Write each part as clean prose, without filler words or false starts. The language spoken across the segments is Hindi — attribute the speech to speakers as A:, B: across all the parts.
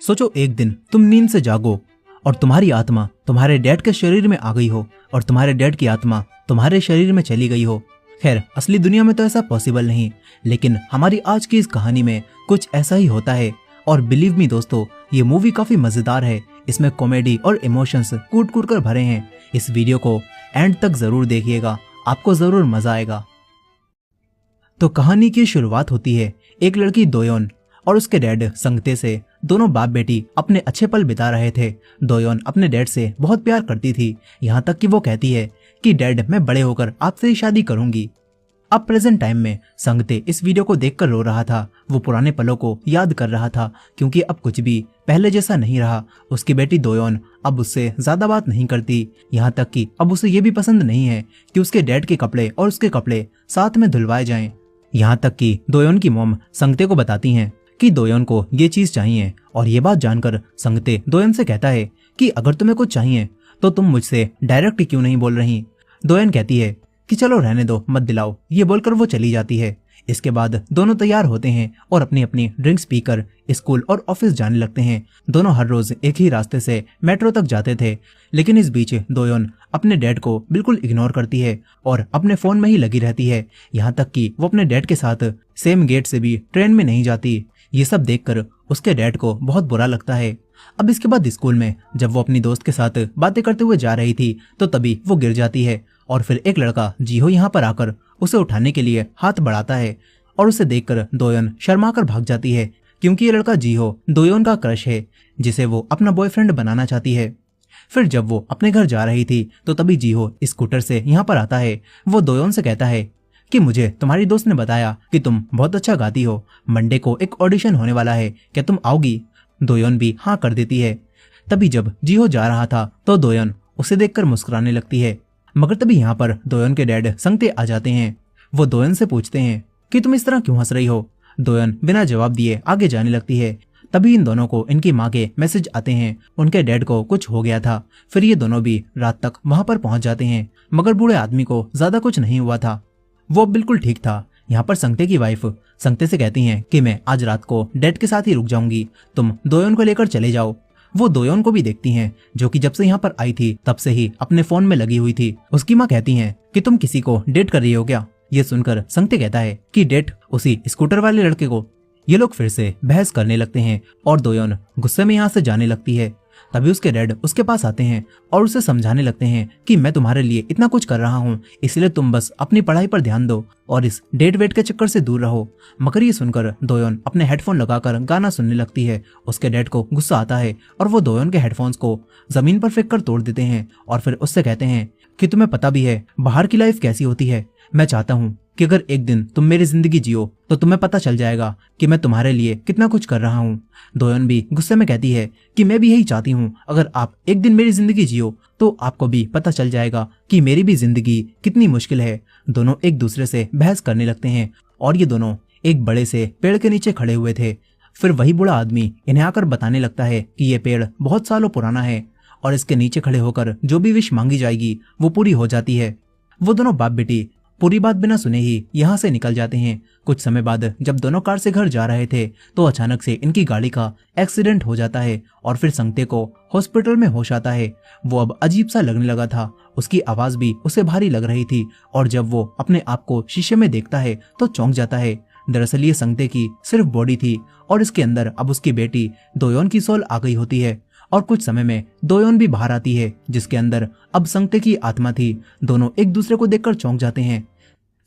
A: सोचो एक दिन तुम नींद से जागो और तुम्हारी आत्मा तुम्हारे डैड के शरीर में आ गई हो और तुम्हारे डैड की आत्मा तुम्हारे शरीर में चली गई हो। खैर असली दुनिया में तो ऐसा पॉसिबल नहीं, लेकिन हमारी आज की इस कहानी में कुछ ऐसा ही होता है। और बिलीव मी दोस्तों, ये मूवी काफी मजेदार है। इसमें कॉमेडी और इमोशंस कूट कूट कर भरे हैं। इस वीडियो को एंड तक जरूर देखिएगा, आपको जरूर मजा आएगा। तो कहानी की शुरुआत होती है एक लड़की दोयोन और उसके डैड संगते से। दोनों बाप बेटी अपने अच्छे पल बिता रहे थे। दोयोन अपने डैड से बहुत प्यार करती थी, यहाँ तक कि वो कहती है कि डैड मैं बड़े होकर आपसे ही शादी करूंगी। अब प्रेजेंट टाइम में संगते इस वीडियो को देखकर रो रहा था। वो पुराने पलों को याद कर रहा था, क्योंकि अब कुछ भी पहले जैसा नहीं रहा। उसकी बेटी दोयोन अब उससे ज्यादा बात नहीं करती, यहाँ तक कि अब उसे ये भी पसंद नहीं है कि उसके डैड के कपड़े और उसके कपड़े साथ में धुलवाए जाएं। यहाँ तक कि दोयोन की मॉम संगते को बताती हैं कि दोयोन को ये चीज चाहिए, और ये बात जानकर संगते दोयोन से कहता है कि अगर तुम्हें कुछ चाहिए तो तुम मुझसे डायरेक्ट क्यों नहीं बोल रही। दोयोन कहती है कि चलो रहने दो, मत दिलाओ। ये बोलकर वो चली जाती है। इसके बाद दोनों तैयार होते हैं और अपनी अपनी ड्रिंक्स पीकर स्कूल और ऑफिस जाने लगते हैं। दोनों हर रोज एक ही रास्ते से मेट्रो तक जाते थे, लेकिन इस बीच दोयोन अपने डैड को बिल्कुल इग्नोर करती है और अपने फोन में ही लगी रहती है। यहाँ तक कि वो अपने डैड के साथ सेम गेट से भी ट्रेन में नहीं जाती। ये सब देखकर उसके डैड को बहुत बुरा लगता है। अब इसके बाद स्कूल में जब वो अपनी दोस्त के साथ बातें करते हुए जा रही थी तो तभी वो गिर जाती है, और फिर एक लड़का जीहो यहाँ पर आकर उसे उठाने के लिए हाथ बढ़ाता है, और उसे देखकर दोयोन शर्मा कर भाग जाती है, क्योंकि ये लड़का जीहो दोयोन का क्रश है, जिसे वो अपना बॉयफ्रेंड बनाना चाहती है। फिर जब वो अपने घर जा रही थी तो तभी जीहो स्कूटर से यहाँ पर आता है। वो दोयोन से कहता है कि मुझे तुम्हारी दोस्त ने बताया कि तुम बहुत अच्छा गाती हो, मंडे को एक ऑडिशन होने वाला है, क्या तुम आओगी। दोयोन भी हाँ कर देती है। तभी जब जीहो जा रहा था तो दोयोन उसे देखकर मुस्कुराने लगती है, मगर तभी यहाँ पर दोयोन के डैड संगते आ जाते हैं। वो दोयोन से पूछते हैं कि तुम इस तरह क्यों हंस रही हो। दोयोन बिना जवाब दिए आगे जाने लगती है। तभी इन दोनों को इनकी माँ के मैसेज आते हैं, उनके डैड को कुछ हो गया था। फिर ये दोनों भी रात तक वहां पर पहुंच जाते हैं, मगर बूढ़े आदमी को ज्यादा कुछ नहीं हुआ था, वो बिल्कुल ठीक था। यहाँ पर संगते की वाइफ संगते से कहती हैं कि मैं आज रात को डैड के साथ ही रुक जाऊंगी, तुम दोयोन को लेकर चले जाओ। वो दोयोन को भी देखती हैं, जो कि जब से यहाँ पर आई थी तब से ही अपने फोन में लगी हुई थी। उसकी माँ कहती हैं कि तुम किसी को डेट कर रही हो क्या। ये सुनकर संगते कहता है कि डेट उसी स्कूटर वाले लड़के को। ये लोग फिर से बहस करने लगते हैं और दोयोन गुस्से में यहाँ से जाने लगती है। तभी उसके डैड उसके पास आते हैं और उसे समझाने लगते हैं कि मैं तुम्हारे लिए इतना कुछ कर रहा हूँ, इसलिए तुम बस अपनी पढ़ाई पर ध्यान दो और इस डेट वेट के चक्कर से दूर रहो। मगर ये सुनकर दोयोन अपने हेडफोन लगाकर गाना सुनने लगती है। उसके डैड को गुस्सा आता है और वो दोयोन के हेडफोन्स को जमीन पर फेंक कर तोड़ देते हैं, और फिर उससे कहते हैं कि तुम्हें पता भी है बाहर की लाइफ कैसी होती है। मैं चाहता हूँ कि अगर एक दिन तुम मेरी जिंदगी जियो तो तुम्हें पता चल जाएगा कि मैं तुम्हारे लिए कितना कुछ कर रहा हूँ। दोयोन भी गुस्से में कहती है कि मैं भी यही चाहती हूँ, अगर आप एक दिन मेरी जिंदगी जियो तो आपको भी पता चल जाएगा कि मेरी भी जिंदगी कितनी मुश्किल है। दोनों एक दूसरे से बहस करने लगते हैं, और ये दोनों एक बड़े से पेड़ के नीचे खड़े हुए थे। फिर वही बूढ़ा आदमी इन्हें आकर बताने लगता है कि ये पेड़ बहुत सालों पुराना है और इसके नीचे खड़े होकर जो भी विश मांगी जाएगी वो पूरी हो जाती है। वो दोनों बाप बेटी पूरी बात बिना सुने ही यहाँ से निकल जाते हैं। कुछ समय बाद जब दोनों कार से घर जा रहे थे तो अचानक से इनकी गाड़ी का एक्सीडेंट हो जाता है, और फिर संगते को हॉस्पिटल में होश आता है। वो अब अजीब सा लगने लगा था, उसकी आवाज भी उसे भारी लग रही थी, और जब वो अपने आप को शीशे में देखता है तो चौंक जाता है। दरअसल ये संगते की सिर्फ बॉडी थी और इसके अंदर अब उसकी बेटी दोयोन की सोल आ गई होती है, और कुछ समय में दोयोन भी बाहर आती है, जिसके अंदर अब संगते की आत्मा थी। दोनों एक दूसरे को देखकर चौंक जाते हैं।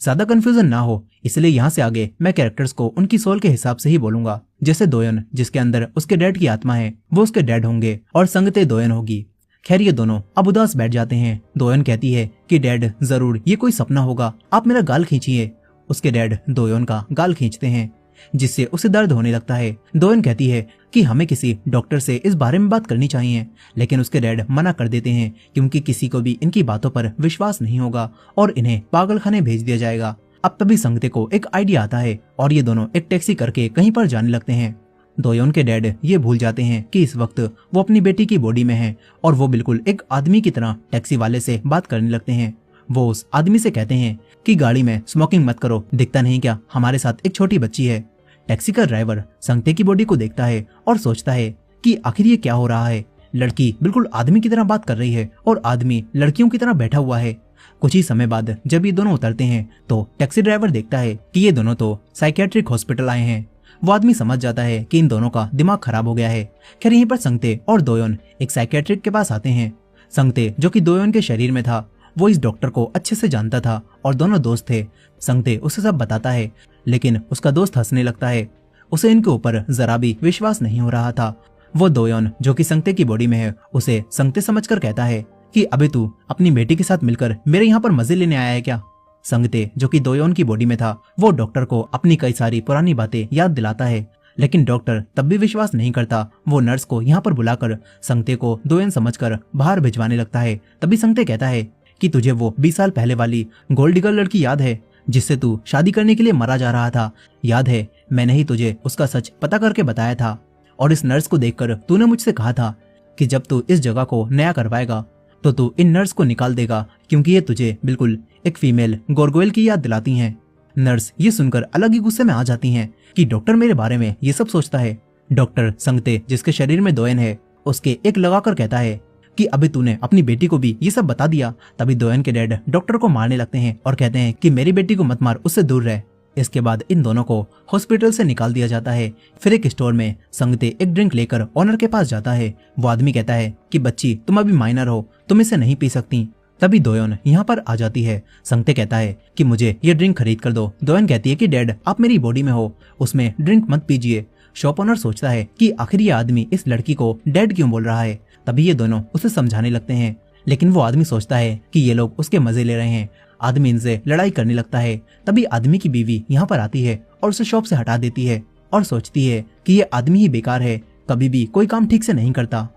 A: ज्यादा कंफ्यूजन ना हो इसलिए यहाँ से आगे मैं कैरेक्टर्स को उनकी सोल के हिसाब से ही बोलूंगा। जैसे दोयोन जिसके अंदर उसके डैड की आत्मा है वो उसके डैड होंगे, और संगते दोयोन होगी। खैर ये दोनों अब उदास बैठ जाते हैं। दोयोन कहती है कि डैड जरूर ये कोई सपना होगा, आप मेरा गाल खींचिए। उसके डैड दोयोन का गाल खींचते हैं, जिससे उसे दर्द होने लगता है। दोयोन कहती है कि हमें किसी डॉक्टर से इस बारे में बात करनी चाहिए, लेकिन उसके डैड मना कर देते हैं, क्योंकि किसी को भी इनकी बातों पर विश्वास नहीं होगा और इन्हें पागलखाने भेज दिया जाएगा। अब तभी संगते को एक आइडिया आता है और ये दोनों एक टैक्सी करके कहीं पर जाने लगते हैं। दोयोन के डैड ये भूल जाते हैं कि इस वक्त वो अपनी बेटी की बॉडी में है, और वो बिल्कुल एक आदमी की तरह टैक्सी वाले से बात करने लगते हैं। वो उस आदमी से कहते हैं कि गाड़ी में स्मोकिंग मत करो, दिखता नहीं क्या हमारे साथ एक छोटी बच्ची है। टैक्सी का ड्राइवर संगते की बॉडी को देखता है और सोचता है कि आखिर ये क्या हो रहा है। लड़की बिल्कुल आदमी की तरह बात कर रही है और आदमी लड़कियों की तरह बैठा हुआ है। कुछ ही समय बाद जब ये दोनों उतरते हैं तो टैक्सी ड्राइवर देखता है कि ये दोनों तो साइकियाट्रिक हॉस्पिटल आए हैं। वो आदमी समझ जाता है कि इन दोनों का दिमाग खराब हो गया है। खैर यहीं पर संगते और दोयोन एक साइकियाट्रिक के पास आते हैं। संगते जो कि दोयोन के शरीर में था वो इस डॉक्टर को अच्छे से जानता था और दोनों दोस्त थे। संगते उसे सब बताता है लेकिन उसका दोस्त हंसने लगता है। उसे इनके ऊपर जरा भी विश्वास नहीं हो रहा था। वो दोयोन जो कि संगते की बॉडी में है उसे संगते समझकर कहता है कि अबे तू अपनी बेटी के साथ मिलकर मेरे यहाँ पर मजे लेने आया है क्या। संगते जो कि दोयोन की बॉडी में था वो डॉक्टर को अपनी कई सारी पुरानी बातें याद दिलाता है लेकिन डॉक्टर तब भी विश्वास नहीं करता। वो नर्स को यहाँ पर बुलाकर संगते को दोयोन समझकर बाहर भिजवाने लगता है। तभी संगते कहता है कि तुझे वो 20 साल पहले वाली गोल्ड डिगर लड़की याद है जिससे तू शादी करने के लिए मरा जा रहा था। याद है मैंने ही तुझे उसका सच पता करके बताया था और इस नर्स को देखकर तूने मुझसे कहा था कि जब तू इस जगह को नया करवाएगा तो तू इन नर्स को निकाल देगा क्योंकि ये तुझे बिल्कुल एक फीमेल गोरगोयल की याद दिलाती हैं। नर्स ये सुनकर अलग ही गुस्से में आ जाती हैं कि डॉक्टर मेरे बारे में ये सब सोचता है। डॉक्टर संगते जिसके शरीर में दोयन है उसके एक लगाकर कहता है कि अभी तूने अपनी बेटी को भी ये सब बता दिया। तभी दोयन के डैड डॉक्टर को मारने लगते हैं और कहते हैं कि मेरी बेटी को मत मार, उससे दूर रह। इसके बाद इन दोनों को हॉस्पिटल से निकाल दिया जाता है। फिर एक स्टोर में संगते एक ड्रिंक लेकर ऑनर के पास जाता है। वो आदमी कहता है कि बच्ची तुम अभी माइनर हो, तुम इसे नहीं पी सकती। तभी दोयोन यहाँ पर आ जाती है। संगते कहता है कि मुझे ये ड्रिंक खरीद कर दो। दोयोन कहती है कि डैड आप मेरी बॉडी में हो, उसमें ड्रिंक मत पीजिए। शॉप ओनर सोचता है कि आखिर ये आदमी इस लड़की को डैड क्यों बोल रहा है। तभी ये दोनों उसे समझाने लगते हैं लेकिन वो आदमी सोचता है कि ये लोग उसके मजे ले रहे हैं। आदमी इनसे लड़ाई करने लगता है। तभी आदमी की बीवी यहाँ पर आती है और उसे शॉप से हटा देती है और सोचती है कि ये आदमी ही बेकार है, कभी भी कोई काम ठीक से नहीं करता।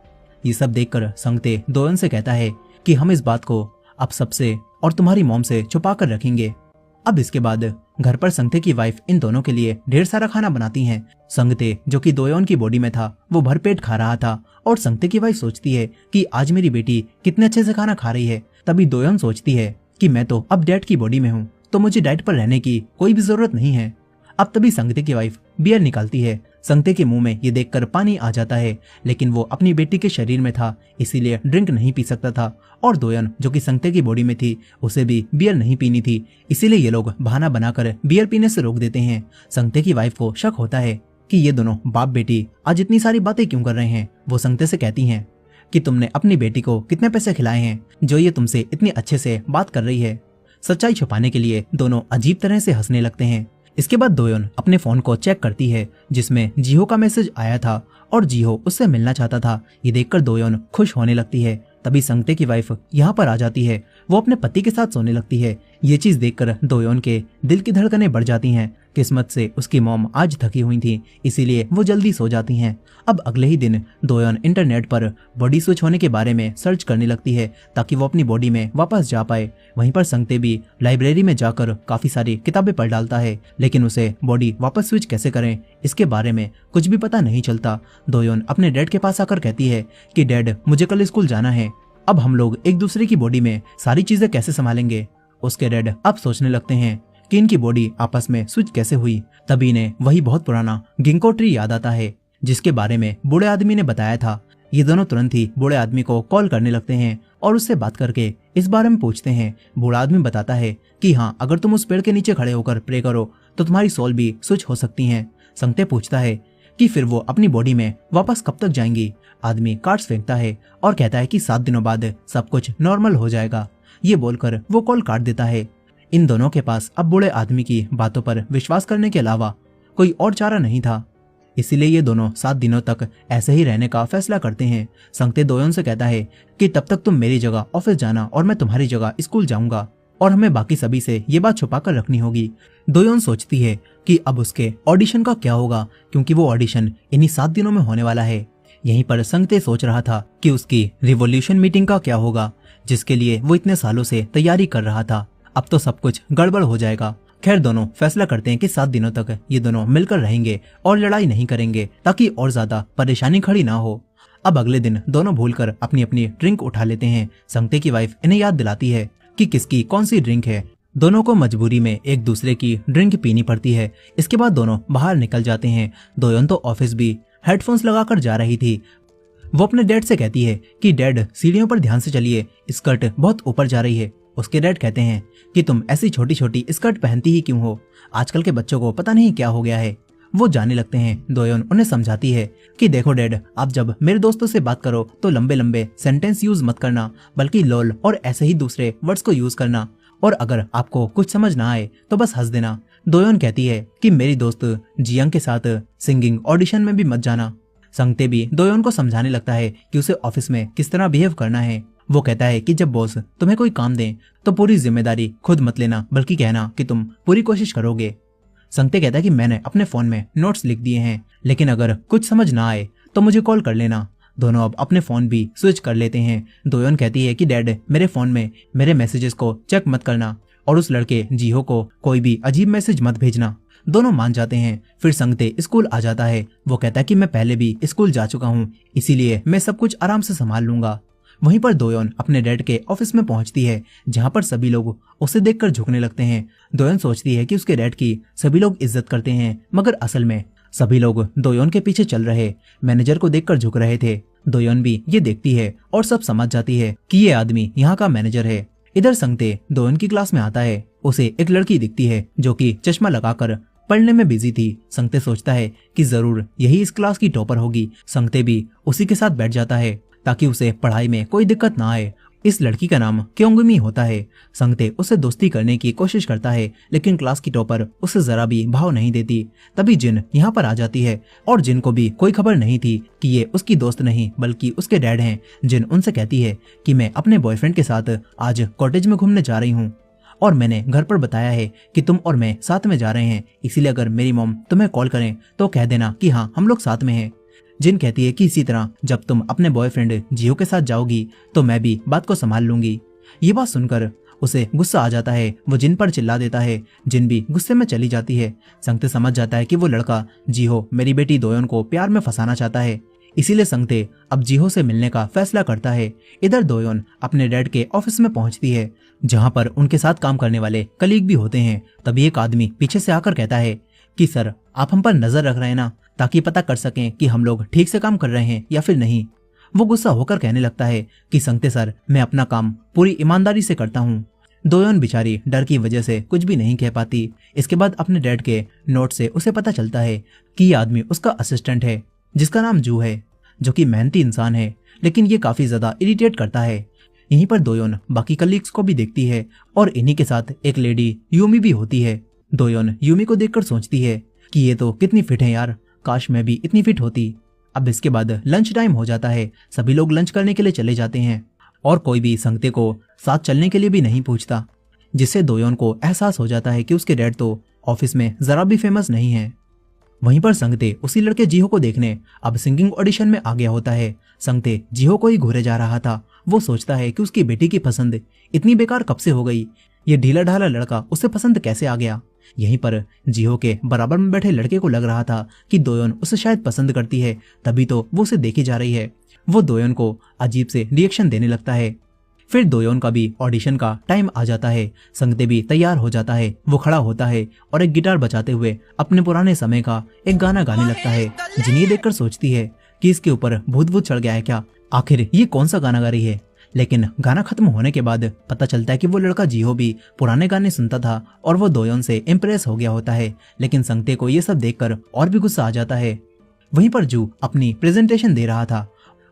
A: ये सब देखकर संगते दोयोन से कहता है कि हम इस बात को अब सबसे और तुम्हारी मॉम से छुपा कर रखेंगे। अब इसके बाद घर पर संगते की वाइफ इन दोनों के लिए ढेर सारा खाना बनाती हैं। संगते जो कि दोयोन की बॉडी में था वो भरपेट खा रहा था और संगते की वाइफ सोचती है कि आज मेरी बेटी कितने अच्छे से खाना खा रही है। तभी दोयोन सोचती है कि मैं तो अब डैड की बॉडी में हूँ तो मुझे डाइट पर रहने की कोई भी जरूरत नहीं है। अब तभी संगते की वाइफ बियर निकालती है। संगते के मुंह में ये देखकर पानी आ जाता है लेकिन वो अपनी बेटी के शरीर में था इसीलिए ड्रिंक नहीं पी सकता था और दोयन जो कि संगते की बॉडी में थी उसे भी बियर नहीं पीनी थी इसीलिए ये लोग बहाना बनाकर बियर पीने से रोक देते हैं। संगते की वाइफ को शक होता है कि ये दोनों बाप बेटी आज इतनी सारी बातें क्यों कर रहे हैं। वो संगते से कहती हैं कि तुमने अपनी बेटी को कितने पैसे खिलाए हैं जो ये तुमसे इतनी अच्छे से बात कर रही है। सच्चाई छुपाने के लिए दोनों अजीब तरह से हंसने लगते हैं। इसके बाद दोयोन अपने फोन को चेक करती है जिसमें जीहो का मैसेज आया था और जीहो उससे मिलना चाहता था। ये देखकर दोयोन खुश होने लगती है। तभी संगते की वाइफ यहाँ पर आ जाती है। वो अपने पति के साथ सोने लगती है। ये चीज देखकर दोयोन के दिल की धड़कनें बढ़ जाती हैं। किस्मत से उसकी मॉम आज थकी हुई थी इसीलिए वो जल्दी सो जाती हैं। अब अगले ही दिन दोयोन इंटरनेट पर बॉडी स्विच होने के बारे में सर्च करने लगती है ताकि वो अपनी बॉडी में वापस जा पाए। वहीं पर संगते भी लाइब्रेरी में जाकर काफी सारी किताबें पढ़ डालता है लेकिन उसे बॉडी वापस स्विच कैसे करें इसके बारे में कुछ भी पता नहीं चलता। दोयोन अपने डैड के पास आकर कहती है कि डैड मुझे कल स्कूल जाना है, अब हम लोग एक दूसरे की बॉडी में सारी चीजें कैसे संभालेंगे। उसके डैड अब सोचने लगते हैं कि इनकी बॉडी आपस में स्विच कैसे हुई। तभी इन्हें वही बहुत पुराना गिंको ट्री याद आता है जिसके बारे में बूढ़े आदमी ने बताया था। ये दोनों तुरंत ही बूढ़े आदमी को कॉल करने लगते हैं और उससे बात करके इस बारे में पूछते हैं। बूढ़ा आदमी बताता है कि हाँ अगर तुम उस पेड़ के नीचे खड़े होकर प्रे करो तो तुम्हारी सोल भी स्विच हो सकती है। संगते पूछता है कि फिर वो अपनी बॉडी में वापस कब तक जाएंगी। आदमी कार्ड्स फेंकता है और कहता है कि 7 दिनों बाद सब कुछ नॉर्मल हो जाएगा। ये बोलकर वो कॉल काट देता है। इन दोनों के पास अब बूढ़े आदमी की बातों पर विश्वास करने के अलावा कोई और चारा नहीं था इसीलिए ये दोनों 7 दिनों तक ऐसे ही रहने का फैसला करते हैं। संगते दोयोन से कहता है कि तब तक तुम मेरी जगह ऑफिस जाना और मैं तुम्हारी जगह स्कूल जाऊंगा और हमें बाकी सभी से ये बात छुपा कर रखनी होगी। दोयोन सोचती है कि अब उसके ऑडिशन का क्या होगा क्योंकि वो ऑडिशन इन्हीं 7 दिनों में होने वाला है। यहीं पर संगते सोच रहा था कि उसकी रिवॉल्यूशन मीटिंग का क्या होगा जिसके लिए वो इतने सालों से तैयारी कर रहा था। अब तो सब कुछ गड़बड़ हो जाएगा। खैर दोनों फैसला करते हैं कि 7 दिनों तक ये दोनों मिलकर रहेंगे और लड़ाई नहीं करेंगे ताकि और ज्यादा परेशानी खड़ी ना हो। अब अगले दिन दोनों भूलकर अपनी अपनी ड्रिंक उठा लेते हैं। संगते की वाइफ इन्हें याद दिलाती है कि किसकी कौन सी ड्रिंक है। दोनों को मजबूरी में एक दूसरे की ड्रिंक पीनी पड़ती है। इसके बाद दोनों बाहर निकल जाते हैं। दोयोन तो ऑफिस भी हेडफोन्स लगाकर जा रही थी। वो अपने डैड से कहती है कि डैड सीढ़ियों पर ध्यान से चलिए, स्कर्ट बहुत ऊपर जा रही है। उसके डैड कहते हैं कि तुम ऐसी छोटी छोटी स्कर्ट पहनती ही क्यों हो, आजकल के बच्चों को पता नहीं क्या हो गया है। वो जाने लगते हैं। दोयोन उन्हें समझाती है कि देखो डैड, आप जब मेरे दोस्तों से बात करो तो लंबे लंबे सेंटेंस यूज मत करना, बल्कि लोल और ऐसे ही दूसरे वर्ड्स को यूज करना, और अगर आपको कुछ समझ ना आए तो बस हंस देना। दोयोन कहती है कि मेरी दोस्त जियांग के साथ सिंगिंग ऑडिशन में भी मत जाना। संगते भी दोयोन को समझाने लगता है कि उसे ऑफिस में किस तरह बिहेव करना है। वो कहता है कि जब बॉस तुम्हें कोई काम दे तो पूरी जिम्मेदारी खुद मत लेना, बल्कि कहना कि तुम पूरी कोशिश करोगे। संगते कहता है कि मैंने अपने फोन में नोट्स लिख दिए हैं, लेकिन अगर कुछ समझ ना आए तो मुझे कॉल कर लेना। दोनों अब अपने फोन भी स्विच कर लेते हैं। दोयोन कहती है कि डैड, मेरे फोन में मेरे मैसेजेस को चेक मत करना और उस लड़के जीहो को कोई भी अजीब मैसेज मत भेजना। दोनों मान जाते हैं। फिर संगते स्कूल आ जाता है। वो कहता है कि मैं पहले भी स्कूल जा चुका हूँ, इसीलिए मैं सब कुछ आराम से संभाल लूंगा। वहीं पर दोयोन अपने डैड के ऑफिस में पहुंचती है, जहां पर सभी लोग उसे देखकर झुकने लगते हैं। दोयोन सोचती है कि उसके डैड की सभी लोग इज्जत करते हैं, मगर असल में सभी लोग दोयोन के पीछे चल रहे मैनेजर को देखकर झुक रहे थे। दोयोन भी ये देखती है और सब समझ जाती है कि ये आदमी यहाँ का मैनेजर है। इधर संगते दोयोन की क्लास में आता है। उसे एक लड़की दिखती है जो कि चश्मा लगाकर पढ़ने में बिजी थी। संगते सोचता है कि जरूर यही इस क्लास की टॉपर होगी। संगते भी उसी के साथ बैठ जाता है ताकि उसे पढ़ाई में कोई दिक्कत ना आए। इस लड़की का नाम क्योंगमी होता है। संगते उससे दोस्ती करने की कोशिश करता है, लेकिन क्लास की टॉपर उसे जरा भी भाव नहीं देती। तभी जिन यहाँ पर आ जाती है और जिन को भी कोई खबर नहीं थी कि ये उसकी दोस्त नहीं बल्कि उसके डैड हैं। जिन उनसे कहती है कि मैं अपने बॉयफ्रेंड के साथ आज कॉटेज में घूमने जा रही हूँ और मैंने घर पर बताया है कि तुम और मैं साथ में जा रहे हैं, इसीलिए अगर मेरी मॉम तुम्हें कॉल करें तो कह देना कि हाँ हम लोग साथ में हैं। जिन कहती है कि इसी तरह जब तुम अपने बॉयफ्रेंड जियो के साथ जाओगी तो मैं भी बात को संभाल लूंगी। ये बात सुनकर उसे गुस्सा आ जाता है। वो जिन पर चिल्ला देता है। जिन भी गुस्से में चली जाती है। संगते समझ जाता है कि वो लड़का जिहो मेरी बेटी दोयोन को प्यार में फंसाना चाहता है, इसीलिए संगते अब जिहो से मिलने का फैसला करता है। इधर दोयोन अपने डैड के ऑफिस में पहुंचती है, जहां पर उनके साथ काम करने वाले कलीग भी होते हैं। तभी एक आदमी पीछे से आकर कहता है कि सर, आप हम पर नजर रख रहे हैं ना, ताकि पता कर सकें कि हम लोग ठीक से काम कर रहे हैं या फिर नहीं। वो गुस्सा होकर कहने लगता है कि संगते सर, मैं अपना काम पूरी ईमानदारी से करता हूँ। दोयोन बेचारी डर की वजह से कुछ भी नहीं कह पाती। इसके बाद अपने डैड के नोट से उसे पता चलता है कि ये आदमी उसका असिस्टेंट है, जिसका नाम जू है, जो कि मेहनती इंसान है, लेकिन ये काफी ज्यादा इरिटेट करता है। यहीं पर दोयोन बाकी कलीग्स को भी देखती है और इन्हीं के साथ एक लेडी यूमी भी होती है। दोयोन यूमी को देखकर सोचती है कि ये तो कितनी फिट है यार, काश मैं भी इतनी फिट होती। अब इसके बाद लंच टाइम हो जाता है। सभी लोग लंच करने के लिए चले जाते हैं और कोई भी संगते को साथ चलने के लिए भी नहीं पूछता, जिससे दोयोन को एहसास हो जाता है कि उसके डैड तो ऑफिस में जरा भी फेमस नहीं है। वहीं पर संगते उसी लड़के जिहो को देखने अब सिंगिंग ऑडिशन में आ गया होता है। संगते जिहो को ही घूरे जा रहा था। वो सोचता है कि उसकी बेटी की पसंद इतनी बेकार कब से हो गई, ये ढीला ढाला लड़का उसे पसंद कैसे आ गया। यहीं पर जिहो के बराबर में बैठे लड़के को लग रहा था कि दोयोन उसे शायद पसंद करती है, तभी तो वो उसे देखी जा रही है। वो दोयोन को अजीब से रिएक्शन देने लगता है। फिर दोयोन का भी ऑडिशन का टाइम आ जाता है। संगते भी तैयार हो जाता है। वो खड़ा होता है और एक गिटार बजाते हुए अपने पुराने समय का एक गाना गाने लगता है। जिन्हें देखकर सोचती है कि इसके ऊपर भूत भूत चढ़ गया है क्या, आखिर ये कौन सा गाना गा रही है। लेकिन गाना खत्म होने के बाद पता चलता है कि वो लड़का जिहो भी पुराने गाने सुनता था और वो दोयोन से इम्प्रेस हो गया होता है। लेकिन संगते को ये सब देखकर और भी गुस्सा आ जाता है। वहीं पर जू अपनी प्रेजेंटेशन दे रहा था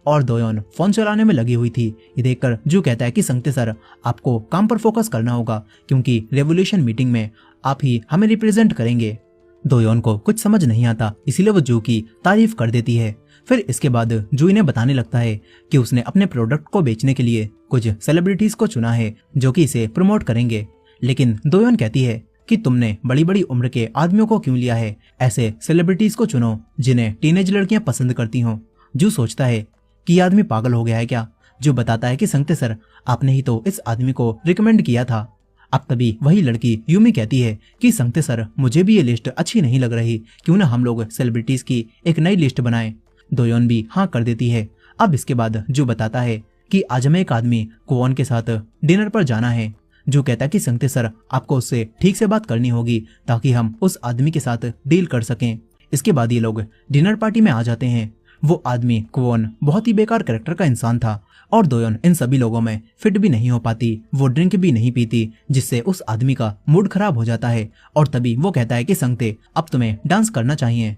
A: और दोयोन फोन चलाने में लगी हुई थी। ये देखकर जू कहता है कि संगते सर, आपको काम पर फोकस करना होगा, क्योंकि रेवोल्यूशन मीटिंग में आप ही हमें रिप्रेजेंट करेंगे। दोयोन को कुछ समझ नहीं आता, इसीलिए वो जू की तारीफ कर देती है। फिर इसके बाद जू इन्हें बताने लगता है कि उसने अपने प्रोडक्ट को बेचने के लिए कुछ सेलिब्रिटीज को चुना है जो कि इसे प्रमोट करेंगे। लेकिन दोयोन कहती है कि तुमने बड़ी बड़ी उम्र के आदमियों को क्यों लिया है, ऐसे सेलिब्रिटीज को चुनो जिन्हें टीनेज लड़कियां पसंद करती हों। जू सोचता है कि यह आदमी पागल हो गया है क्या। जो बताता है कि संगते सर, आपने ही तो इस आदमी को रिकमेंड किया था। अब तभी वही लड़की यूमी कहती है कि संगते सर, मुझे भी ये लिस्ट अच्छी नहीं लग रही, क्यों ना हम लोग सेलिब्रिटीज की एक नई लिस्ट बनाएं। दोयोन भी हाँ कर देती है। अब इसके बाद जो बताता है कि आज हमें एक आदमी कुवॉन के साथ डिनर पर जाना है। जो कहता है कि संगते सर, आपको उससे ठीक से बात करनी होगी ताकि हम उस आदमी के साथ डील कर सकें। इसके बाद ये लोग डिनर पार्टी में आ जाते हैं। वो आदमी क्वोन बहुत ही बेकार कैरेक्टर का इंसान था और दोयोन इन सभी लोगों में फिट भी नहीं हो पाती। वो ड्रिंक भी नहीं पीती, जिससे उस आदमी का मूड खराब हो जाता है। और तभी वो कहता है कि संगते, अब तुम्हें डांस करना चाहिए।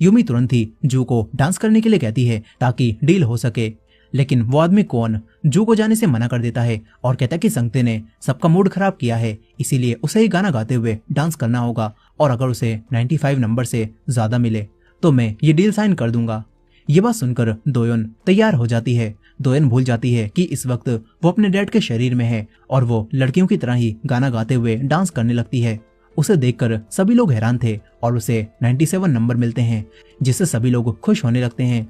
A: यूमी तुरंत ही जू को डांस करने के लिए कहती है ताकि डील हो सके, लेकिन वो आदमी क्वोन जू को जाने से मना कर देता है और कहता है कि संगते ने सबका मूड खराब किया है, इसीलिए उसे ही गाना गाते हुए डांस करना होगा और अगर उसे 95 नंबर से ज्यादा मिले तो मैं ये डील साइन कर दूंगा। ये बात सुनकर दोयोन तैयार हो जाती है। दोयोन भूल जाती है कि इस वक्त वो अपने डैड के शरीर में है और वो लड़कियों की तरह ही गाना गाते हुए डांस करने लगती है। उसे देखकर सभी लोग हैरान थे और उसे 97 नंबर मिलते हैं, जिससे सभी लोग खुश होने लगते हैं।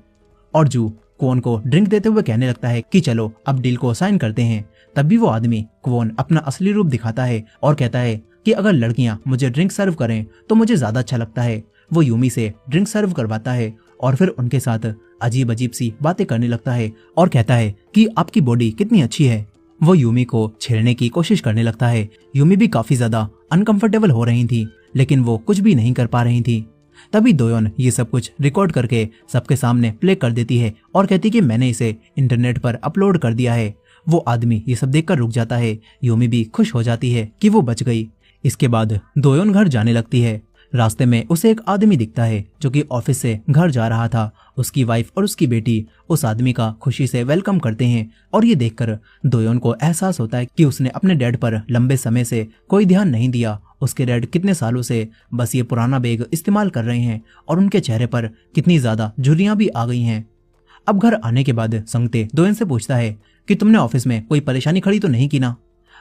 A: और जू क्वोन को ड्रिंक देते हुए कहने लगता है कि चलो अब डील को साइन करते हैं। तब भी वो आदमी क्वोन अपना असली रूप दिखाता है और कहता है कि अगर लड़कियां मुझे ड्रिंक सर्व करें तो मुझे ज्यादा अच्छा लगता है। वो यूमी से ड्रिंक सर्व करवाता है और फिर उनके साथ अजीब अजीब सी बातें करने लगता है और कहता है कि आपकी बॉडी कितनी अच्छी है। वो यूमी को छेड़ने की कोशिश करने लगता है। यूमी भी काफी ज्यादा अनकंफर्टेबल हो रही थी, लेकिन वो कुछ भी नहीं कर पा रही थी। तभी दोयोन ये सब कुछ रिकॉर्ड करके सबके सामने प्ले कर देती है और कहती कि मैंने इसे इंटरनेट पर अपलोड कर दिया है। वो आदमी ये सब देखकर रुक जाता है। यूमी भी खुश हो जाती है कि वो बच गई। इसके बाद दोयोन घर जाने लगती है। रास्ते में उसे एक आदमी दिखता है जो कि ऑफिस से घर जा रहा था। उसकी वाइफ और उसकी बेटी उस आदमी का खुशी से वेलकम करते हैं और ये देखकर दोयोन को एहसास होता है कि उसने अपने डैड पर लंबे समय से कोई ध्यान नहीं दिया। उसके डैड कितने सालों से बस ये पुराना बैग इस्तेमाल कर रहे हैं और उनके चेहरे पर कितनी ज्यादा झुर्रियां भी आ गई हैं। अब घर आने के बाद संगते दोयोन से पूछता है कि तुमने ऑफिस में कोई परेशानी खड़ी तो नहीं की ना।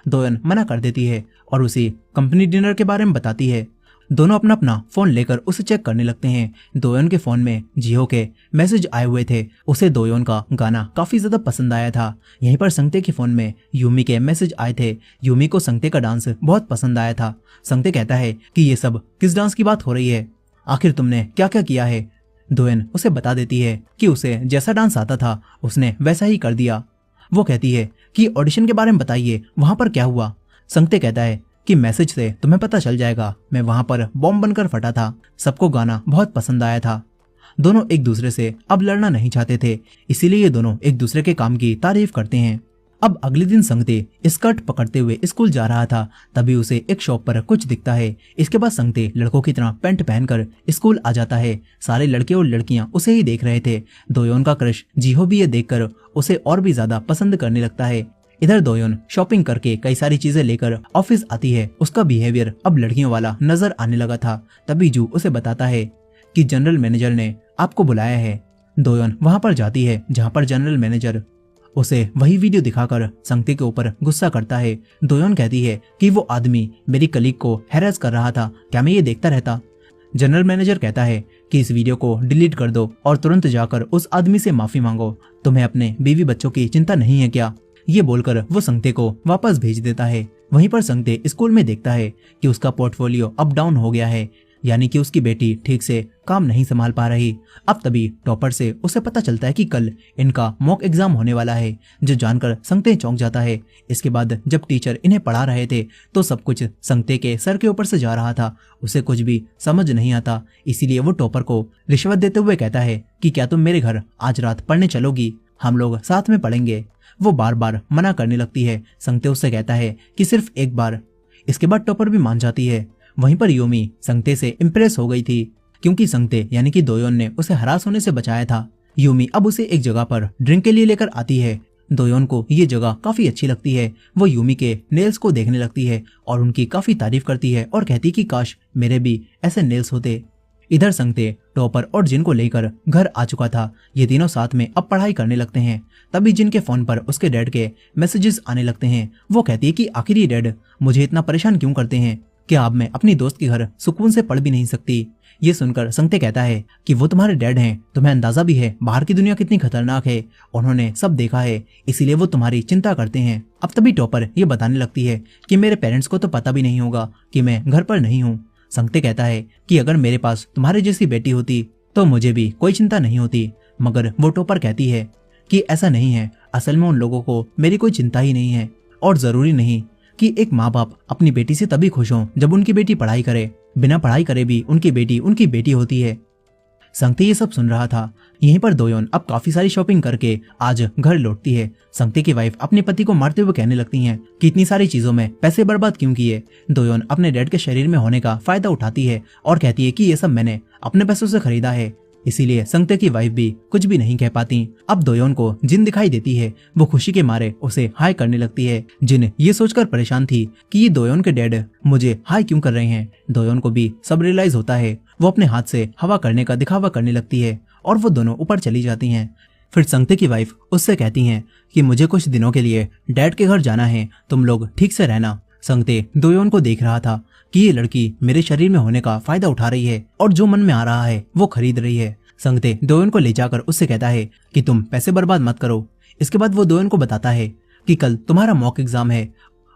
A: दोयोन मना कर देती है और उसे कंपनी डिनर के बारे में बताती है। दोनों अपना अपना फोन लेकर उसे चेक करने लगते हैं। दोयोन के फोन में जिहो के मैसेज आए हुए थे। उसे दोयोन का गाना काफी ज्यादा पसंद आया था। यहीं पर संगते के फोन में यूमी के मैसेज आए थे। यूमी को संगते का डांस बहुत पसंद आया था। संगते कहता है कि ये सब किस डांस की बात हो रही है, आखिर तुमने क्या क्या किया है। दोयोन उसे बता देती है कि उसे जैसा डांस आता था उसने वैसा ही कर दिया। वो कहती है कि ऑडिशन के बारे में बताइए, वहां पर क्या हुआ। संगते कहता है कि मैसेज से तुम्हें पता चल जाएगा, मैं वहां पर बॉम्ब बनकर फटा था। सबको गाना बहुत पसंद आया था। दोनों एक दूसरे से अब लड़ना नहीं चाहते थे, इसीलिए ये दोनों एक दूसरे के काम की तारीफ करते हैं। अब अगले दिन संगते स्कर्ट पकड़ते हुए स्कूल जा रहा था। तभी उसे एक शॉप पर कुछ दिखता है। इसके बाद संगते लड़कों की तरह पैंट पहनकर स्कूल आ जाता है। सारे लड़के और लड़कियां उसे ही देख रहे थे। दोयोन का क्रश जिहो भी ये देखकर उसे और भी ज्यादा पसंद करने लगता है। इधर दोयोन शॉपिंग करके कई सारी चीजें लेकर ऑफिस आती है। उसका बिहेवियर अब लड़कियों वाला नजर आने लगा था। तभी जू उसे बताता है कि जनरल मैनेजर ने आपको बुलाया है। दोयोन वहां पर जाती है जहां पर जनरल मैनेजर उसे वही वीडियो दिखाकर संगते के ऊपर गुस्सा करता है। दोयोन कहती है कि वो आदमी मेरी कलीग को हैरेस कर रहा था, क्या मैं ये देखता रहता। जनरल मैनेजर कहता है कि इस वीडियो को डिलीट कर दो और तुरंत जाकर उस आदमी से माफी मांगो। तुम्हें अपने बीवी बच्चों की चिंता नहीं है क्या। ये बोलकर वो संगते को वापस भेज देता है। वहीं पर संगते स्कूल में देखता है कि उसका पोर्टफोलियो अप डाउन हो गया है, यानी कि उसकी बेटी ठीक से काम नहीं संभाल पा रही। अब तभी टॉपर से उसे पता चलता है कि कल इनका मॉक एग्जाम होने वाला है, जो जानकर संगते चौंक जाता है। इसके बाद जब टीचर इन्हें पढ़ा रहे थे तो सब कुछ संगते के सर के ऊपर से जा रहा था। उसे कुछ भी समझ नहीं आता, इसीलिए वो टॉपर को रिश्वत देते हुए कहता है कि क्या तुम मेरे घर आज रात पढ़ने चलोगी, हम लोग साथ में पढ़ेंगे। वो बार बार मना करने लगती है। संगते उससे कहता है कि सिर्फ एक बार। इसके बाद टॉपर भी मान जाती है। वहीं पर यूमी संगते से इम्प्रेस हो गई थी, क्योंकि संगते यानी कि दोयोन ने उसे हरास होने से बचाया था। यूमी अब उसे एक जगह पर ड्रिंक के लिए लेकर आती है। दोयोन को ये जगह काफी अच्छी लगती है। वो यूमी के नेल्स को देखने लगती है और उनकी काफी तारीफ करती है और कहती कि काश मेरे भी ऐसे नेल्स होते। इधर संगते टॉपर और जिन को लेकर घर आ चुका था। ये तीनों साथ में अब पढ़ाई करने लगते हैं। तभी जिन के फोन पर उसके डैड के मैसेजेस आने लगते हैं। वो कहती है कि आखिर ये डैड मुझे इतना परेशान क्यों करते हैं, क्या अब मैं अपनी दोस्त के घर सुकून से पढ़ भी नहीं सकती। ये सुनकर संगते कहता है कि वो तुम्हारे डैड हैं, तुम्हें अंदाजा भी है बाहर की दुनिया कितनी खतरनाक है, उन्होंने सब देखा है, इसीलिए वो तुम्हारी चिंता करते हैं। अब तभी टॉपर ये बताने लगती है कि मेरे पेरेंट्स को तो पता भी नहीं होगा कि मैं घर पर नहीं हूँ। संगते कहता है कि अगर मेरे पास तुम्हारे जैसी बेटी होती तो मुझे भी कोई चिंता नहीं होती। मगर वो टॉपर कहती है कि ऐसा नहीं है, असल में उन लोगों को मेरी कोई चिंता ही नहीं है और जरूरी नहीं कि एक माँ बाप अपनी बेटी से तभी खुश हों जब उनकी बेटी पढ़ाई करे। बिना पढ़ाई करे भी उनकी बेटी होती है। संगते ये सब सुन रहा था। यहीं पर दोयोन अब काफी सारी शॉपिंग करके आज घर लौटती है। संगते की वाइफ अपने पति को मारते हुए कहने लगती हैं कि इतनी सारी चीजों में पैसे बर्बाद क्यों किए। दोयोन अपने डैड के शरीर में होने का फायदा उठाती है और कहती है कि ये सब मैंने अपने पैसों से खरीदा है। इसीलिए संगते की वाइफ भी कुछ भी नहीं कह पाती। अब दोयोन को जिन दिखाई देती है, वो खुशी के मारे उसे हाय करने लगती है। जिन ये सोचकर परेशान थी कि ये दोयोन के डैड मुझे हाय क्यों कर रहे हैं। दोयोन को भी सब रियलाइज होता है। वो अपने हाथ से हवा करने का दिखावा करने लगती है और वो दोनों ऊपर चली जाती हैं। फिर संगते की वाइफ उससे कहती हैं कि मुझे कुछ दिनों के लिए डैड के घर जाना है, तुम लोग ठीक से रहना। संगते दोयोन को देख रहा था कि ये लड़की मेरे शरीर में होने का फायदा उठा रही है और जो मन में आ रहा है वो खरीद रही है। संगते दोयोन को ले जाकर उससे कहता है कि तुम पैसे बर्बाद मत करो। इसके बाद वो दोयोन को बताता है कि कल तुम्हारा मॉक एग्जाम है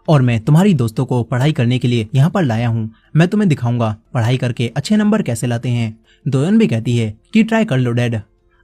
A: और मैं तुम्हारी दोस्तों को पढ़ाई करने के लिए यहाँ पर लाया हूँ। मैं तुम्हें दिखाऊंगा पढ़ाई करके अच्छे नंबर कैसे लाते हैं। दोयोन भी कहती है कि ट्राई कर लो डैड।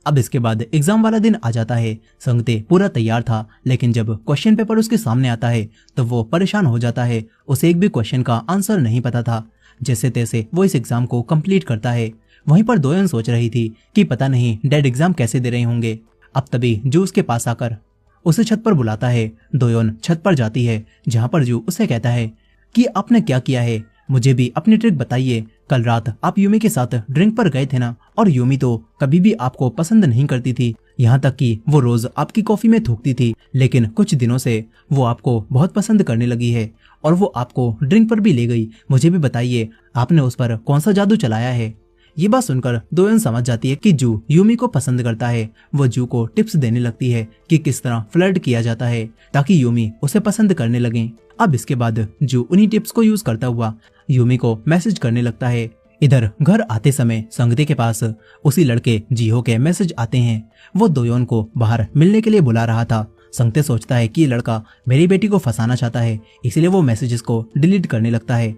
A: अब इसके बाद एग्जाम वाला दिन आ जाता है। संगते पूरा तैयार था, लेकिन जब क्वेश्चन पेपर उसके सामने आता है तो वो परेशान हो जाता है। उसे एक भी क्वेश्चन का आंसर नहीं पता था। जैसे तैसे वो इस एग्जाम को कंप्लीट करता है। वहीं पर दोयोन सोच रही थी कि पता नहीं डैड एग्जाम कैसे दे रहे होंगे। अब तभी जू उसके पास आकर उसे छत पर बुलाता है। दोयोन छत पर जाती है, जहाँ पर जू उसे कहता है कि आपने क्या किया है, मुझे भी अपनी ट्रिक बताइए। कल रात आप यूमी के साथ ड्रिंक पर गए थे ना, और यूमी तो कभी भी आपको पसंद नहीं करती थी, यहाँ तक कि वो रोज आपकी कॉफी में थूकती थी। लेकिन कुछ दिनों से वो आपको बहुत पसंद करने लगी है और वो आपको ड्रिंक पर भी ले गई। मुझे भी बताइए आपने उस पर कौन सा जादू चलाया है। ये बात सुनकर दोयोन समझ जाती है कि जू यूमी को पसंद करता है। वो जू को टिप्स देने लगती है कि किस तरह फ्लर्ट किया जाता है ताकि यूमी उसे पसंद करने लगे। अब इसके बाद जू उन्हीं टिप्स को यूज करता हुआ यूमी को मैसेज करने लगता है। इधर घर आते समय संगते के पास उसी लड़के जीहो के मैसेज आते हैं। वो दोयोन को बाहर मिलने के लिए बुला रहा था। संगते सोचता है कि ये लड़का मेरी बेटी को फंसाना चाहता है, इसीलिए वो मैसेजेस को डिलीट करने लगता है।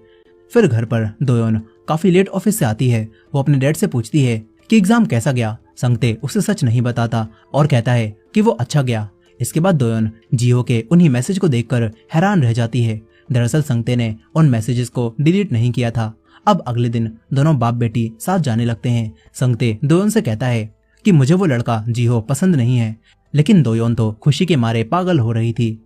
A: फिर घर पर दोयोन काफी लेट ऑफिस से आती है। वो अपने डैड से पूछती है कि एग्जाम कैसा गया। संगते उसे सच नहीं बताता और कहता है कि वो अच्छा गया। इसके बाद दोयोन जीहो के उन्हीं मैसेज को देखकर हैरान रह जाती है। दरअसल संगते ने उन मैसेजेस को डिलीट नहीं किया था। अब अगले दिन दोनों बाप बेटी साथ जाने लगते हैं। संगते दोयोन से कहता है कि मुझे वो लड़का जीहो पसंद नहीं है, लेकिन दोयोन तो खुशी के मारे पागल हो रही थी।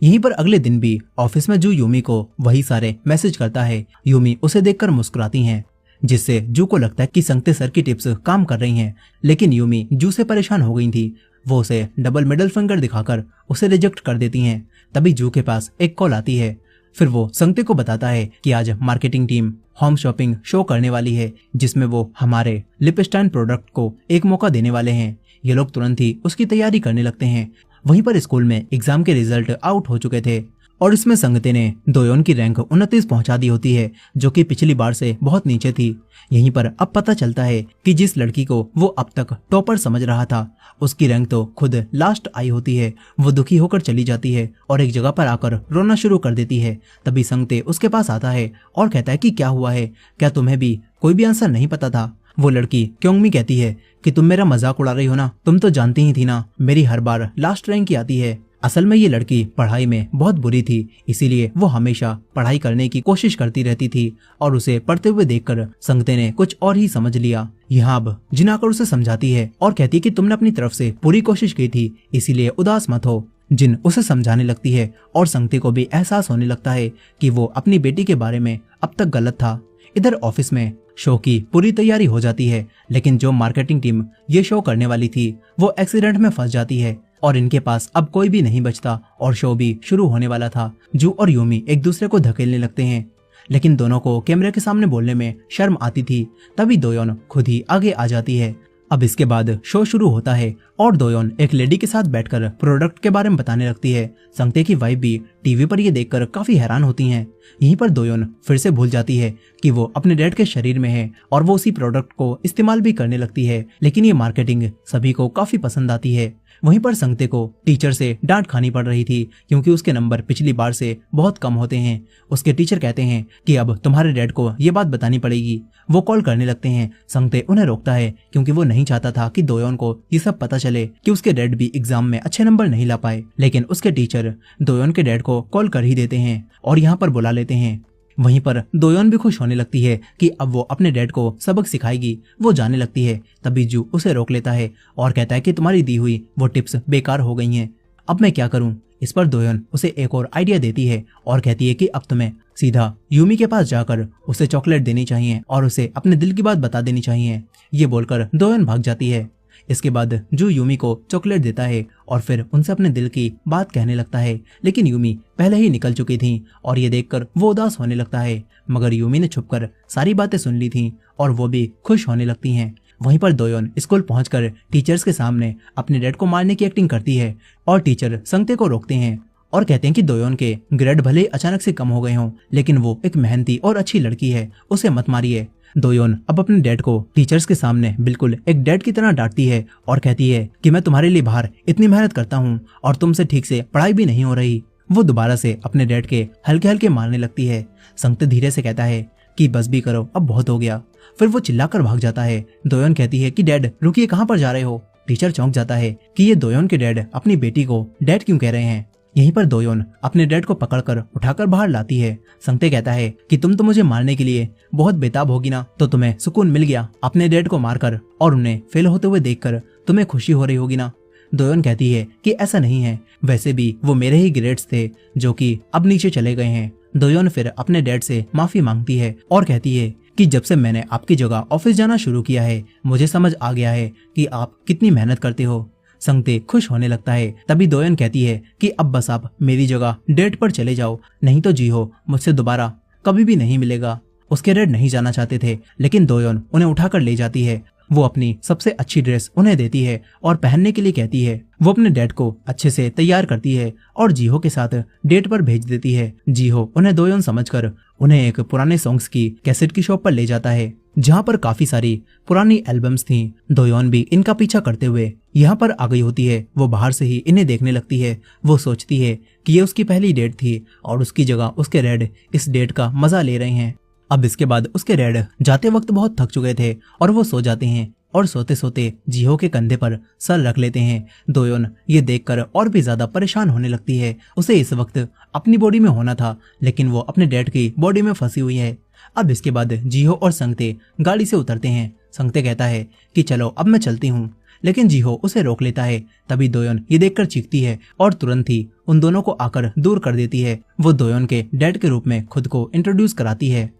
A: यहीं पर अगले दिन भी ऑफिस में जू यूमी को वही सारे मैसेज करता है। यूमी उसे देखकर मुस्कुराती हैं, जिससे जू को लगता है कि संगते सर की टिप्स काम कर रही हैं। लेकिन यूमी जू से परेशान हो गई थी। वो उसे डबल मिडल फिंगर दिखाकर उसे रिजेक्ट कर देती हैं। तभी जू के पास एक कॉल आती है। फिर वो संगते को बताता है कि आज marketing team home shopping show करने वाली है, जिसमें वो हमारे लिपस्टाइन प्रोडक्ट को एक मौका देने वाले हैं। ये लोग तुरंत ही उसकी तैयारी करने लगते हैं। वहीं पर स्कूल में एग्जाम के रिजल्ट आउट हो चुके थे और इसमें संगते ने दोयोन की रैंक 29 पहुंचा दी होती है, जो कि पिछली बार से बहुत नीचे थी। यहीं पर अब पता चलता है कि जिस लड़की को वो अब तक टॉपर समझ रहा था, उसकी रैंक तो खुद लास्ट आई होती है। वो दुखी होकर चली जाती है और एक जगह पर आकर रोना शुरू कर देती है। तभी संगते उसके पास आता है और कहता है कि क्या हुआ है, क्या तुम्हें भी कोई भी आंसर नहीं पता था। वो लड़की क्योंगमी कहती है कि तुम मेरा मजाक उड़ा रही हो ना, तुम तो जानती ही थी ना मेरी हर बार लास्ट रैंक ही आती है। असल में ये लड़की पढ़ाई में बहुत बुरी थी, इसीलिए वो हमेशा पढ़ाई करने की कोशिश करती रहती थी और उसे पढ़ते हुए देखकर संगते ने कुछ और ही समझ लिया। यहाँ अब जिन आकर उसे समझाती है और कहती है कि तुमने अपनी तरफ से पूरी कोशिश की थी, इसीलिए उदास मत हो। जिन उसे समझाने लगती है और संगते को भी एहसास होने लगता है कि वो अपनी बेटी के बारे में अब तक गलत था। इधर ऑफिस में शो की पूरी तैयारी हो जाती है, लेकिन जो मार्केटिंग टीम ये शो करने वाली थी वो एक्सीडेंट में फंस जाती है और इनके पास अब कोई भी नहीं बचता और शो भी शुरू होने वाला था। जू और यूमी एक दूसरे को धकेलने लगते हैं, लेकिन दोनों को कैमरे के सामने बोलने में शर्म आती थी। तभी दोयोन खुद ही आगे आ जाती है। अब इसके बाद शो शुरू होता है और दोयोन एक लेडी के साथ बैठकर प्रोडक्ट के बारे में बताने लगती है। संगते की वाइफ भी टीवी पर ये देखकर काफी हैरान होती हैं। यहीं पर दोयोन फिर से भूल जाती है कि वो अपने डैड के शरीर में है और वो उसी प्रोडक्ट को इस्तेमाल भी करने लगती है, लेकिन ये मार्केटिंग सभी को काफी पसंद आती है। वहीं पर संगते को टीचर से डांट खानी पड़ रही थी क्योंकि उसके नंबर पिछली बार से बहुत कम होते हैं। उसके टीचर कहते हैं कि अब तुम्हारे डैड को ये बात बतानी पड़ेगी। वो कॉल करने लगते हैं। संगते उन्हें रोकता है क्योंकि वो नहीं चाहता था कि दोयोन को ये सब पता चले कि उसके डैड भी एग्जाम में अच्छे नंबर नहीं ला पाए। लेकिन उसके टीचर दोयोन के डैड को कॉल कर ही देते हैं और यहाँ पर बुला लेते हैं। वहीं पर दोयोन भी खुश होने लगती है कि अब वो अपने डैड को सबक सिखाएगी। वो जाने लगती है, तभी जू उसे रोक लेता है और कहता है कि तुम्हारी दी हुई वो टिप्स बेकार हो गई हैं, अब मैं क्या करूं। इस पर दोयोन उसे एक और आइडिया देती है और कहती है कि अब तुम्हें सीधा यूमी के पास जाकर उसे चॉकलेट देनी चाहिए और उसे अपने दिल की बात बता देनी चाहिए। ये बोलकर दोयोन भाग जाती है। इसके बाद जू यूमी को चॉकलेट देता है और फिर उनसे अपने दिल की बात कहने लगता है, लेकिन यूमी पहले ही निकल चुकी थी और ये देखकर वो उदास होने लगता है। मगर यूमी ने छुपकर सारी बातें सुन ली थी और वो भी खुश होने लगती हैं। वहीं पर दोयोन स्कूल पहुंचकर टीचर्स के सामने अपने डैड को मारने की एक्टिंग करती है और टीचर संगते को रोकते हैं और कहते हैं कि दोयोन के ग्रेड भले अचानक से कम हो गए हों, लेकिन वो एक मेहनती और अच्छी लड़की है, उसे मत मारिए। दोयोन अब अपने डैड को टीचर्स के सामने बिल्कुल एक डैड की तरह डांटती है और कहती है कि मैं तुम्हारे लिए बाहर इतनी मेहनत करता हूँ और तुमसे ठीक से पढ़ाई भी नहीं हो रही। वो दोबारा से अपने डैड के हल्के हल्के मारने लगती है। संगते धीरे से कहता है कि बस भी करो, अब बहुत हो गया। फिर वो चिल्लाकर भाग जाता है। दोयोन कहती है कि डैड रुकिए, कहाँ पर जा रहे हो। टीचर चौंक जाता है कि ये दोयोन के डैड अपनी बेटी को डैड क्यों कह रहे हैं। यहीं पर दोयोन अपने डैड को पकड़कर उठाकर बाहर लाती है। संगते कहता है कि तुम तो मुझे मारने के लिए बहुत बेताब होगी ना, तो तुम्हें सुकून मिल गया अपने डैड को मारकर और उन्हें फेल होते हुए देखकर तुम्हें खुशी हो रही होगी ना। दोयोन कहती है कि ऐसा नहीं है, वैसे भी वो मेरे ही ग्रेड्स थे जो कि अब नीचे चले गए हैं। दोयोन फिर अपने डैड से माफी मांगती है और कहती है कि जब से मैंने आपकी जगह ऑफिस जाना शुरू किया है, मुझे समझ आ गया है कि आप कितनी मेहनत करते हो। संगते खुश होने लगता है। तभी दोयोन कहती है कि अब बस आप मेरी जगह डेट पर चले जाओ, नहीं तो जीहो मुझसे दोबारा कभी भी नहीं मिलेगा। उसके डैड नहीं जाना चाहते थे, लेकिन दोयोन उन्हें उठाकर ले जाती है। वो अपनी सबसे अच्छी ड्रेस उन्हें देती है और पहनने के लिए कहती है। वो अपने डैड को अच्छे से तैयार करती है और जीहो के साथ डेट पर भेज देती है। जीहो उन्हें दोयोन समझकर उन्हें एक पुराने सॉन्ग्स की कैसेट की शॉप पर ले जाता है, जहाँ पर काफी सारी पुरानी एल्बम्स थीं। दोयोन भी इनका पीछा करते हुए यहाँ पर आ गई होती है। वो बाहर से ही इन्हें देखने लगती है। वो सोचती है कि ये उसकी पहली डेट थी और उसकी जगह उसके डैड इस डेट का मजा ले रहे हैं। अब इसके बाद उसके डैड जाते वक्त बहुत थक चुके थे और वो सो जाते हैं और सोते सोते जीहो के कंधे पर सर रख लेते हैं। दोयोन ये देखकर और भी ज्यादा परेशान होने लगती है। उसे इस वक्त अपनी बॉडी में होना था, लेकिन वो अपने डैड की बॉडी में फंसी हुई है। अब इसके बाद जीहो और संगते गाड़ी से उतरते हैं। संगते कहता है कि चलो अब मैं चलती हूँ, लेकिन जीहो उसे रोक लेता है। तभी दोयोन ये देखकर चीखती है और तुरंत ही उन दोनों को आकर दूर कर देती है। वो दोयोन के डैड के रूप में खुद को इंट्रोड्यूस कराती है